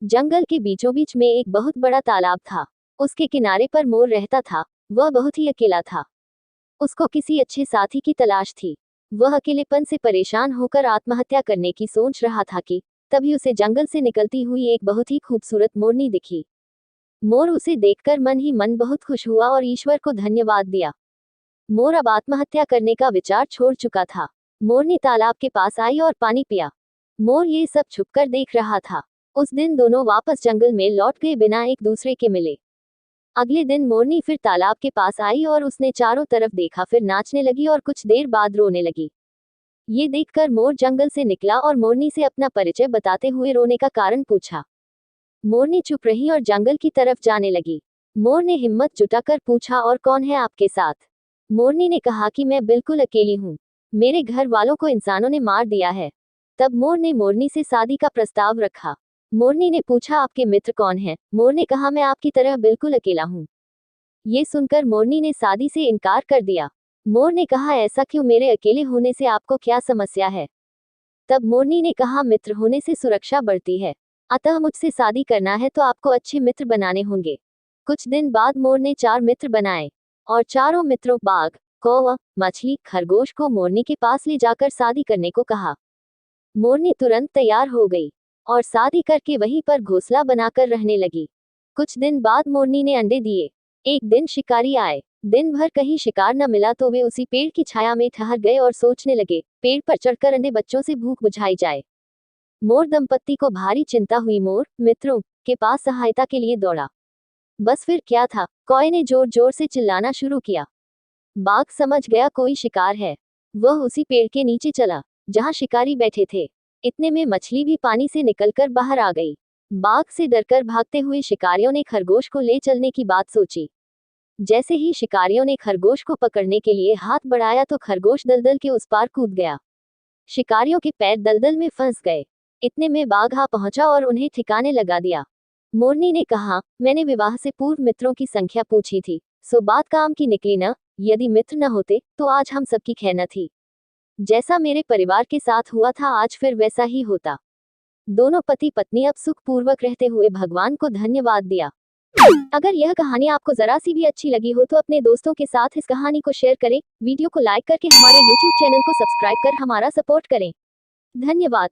जंगल के बीचों बीच में एक बहुत बड़ा तालाब था। उसके किनारे पर मोर रहता था। वह बहुत ही अकेला था। उसको किसी अच्छे साथी की तलाश थी। वह अकेलेपन से परेशान होकर आत्महत्या करने की सोच रहा था कि तभी उसे जंगल से निकलती हुई एक बहुत ही खूबसूरत मोरनी दिखी। मोर उसे देखकर मन ही मन बहुत खुश हुआ और ईश्वर को धन्यवाद दिया। मोर अब आत्महत्या करने का विचार छोड़ चुका था। मोरनी तालाब के पास आई और पानी पिया। मोर ये सब छुपकर देख रहा था। उस दिन दोनों वापस जंगल में लौट गए बिना एक दूसरे के मिले। अगले दिन मोरनी फिर तालाब के पास आई और उसने चारों तरफ देखा, फिर नाचने लगी और कुछ देर बाद रोने लगी। ये देखकर मोर जंगल से निकला और मोरनी से अपना परिचय बताते हुए रोने का कारण पूछा। मोरनी चुप रही और जंगल की तरफ जाने लगी। मोर ने हिम्मत जुटाकर पूछा, और कौन है आपके साथ? मोरनी ने कहा कि मैं बिल्कुल अकेली हूँ। मेरे घर वालों को इंसानों ने मार दिया है। तब मोर ने मोरनी से शादी का प्रस्ताव रखा। मोरनी ने पूछा, आपके मित्र कौन हैं? मोर ने कहा, मैं आपकी तरह बिल्कुल अकेला हूँ। ये सुनकर मोरनी ने शादी से इनकार कर दिया। मोर ने कहा, ऐसा क्यों? मेरे अकेले होने से आपको क्या समस्या है? तब मोरनी ने कहा, मित्र होने से सुरक्षा बढ़ती है, अतः मुझसे शादी करना है तो आपको अच्छे मित्र बनाने होंगे। कुछ दिन बाद मोर ने 4 मित्र बनाए और चारों मित्रों बाघ, कौवा, मछली, खरगोश को मोरनी के पास ले जाकर शादी करने को कहा। मोरनी तुरंत तैयार हो गई और शादी करके वहीं पर घोंसला बनाकर रहने लगी। कुछ दिन बाद मोरनी ने अंडे दिए। एक दिन शिकारी आए। दिन भर कहीं शिकार न मिला तो वे उसी पेड़ की छाया में ठहर गए और सोचने लगे, पेड़ पर चढ़कर अंडे बच्चों से भूख बुझाई जाए। मोर दंपत्ति को भारी चिंता हुई। मोर मित्रों के पास सहायता के लिए दौड़ा। बस फिर क्या था, कौवे ने जोर जोर से चिल्लाना शुरू किया। बाघ समझ गया कोई शिकार है। वह उसी पेड़ के नीचे चला जहां शिकारी बैठे थे। इतने में मछली भी पानी से निकलकर बाहर आ गई। बाघ से डरकर भागते हुए शिकारियों ने खरगोश को ले चलने की बात सोची। जैसे ही शिकारियों ने खरगोश को पकड़ने के लिए हाथ बढ़ाया तो खरगोश दलदल के उस पार कूद गया। शिकारियों के पैर दलदल में फंस गए। इतने में बाघ आ पहुंचा और उन्हें ठिकाने लगा दिया। मोरनी ने कहा, मैंने विवाह से पूर्व मित्रों की संख्या पूछी थी, सो बात काम की निकली न। यदि मित्र न होते तो आज हम सबकी खैर न थी। जैसा मेरे परिवार के साथ हुआ था आज फिर वैसा ही होता। दोनों पति पत्नी अब सुख पूर्वक रहते हुए भगवान को धन्यवाद दिया। अगर यह कहानी आपको जरा सी भी अच्छी लगी हो तो अपने दोस्तों के साथ इस कहानी को शेयर करें। वीडियो को लाइक करके हमारे YouTube चैनल को सब्सक्राइब कर हमारा सपोर्ट करें। धन्यवाद।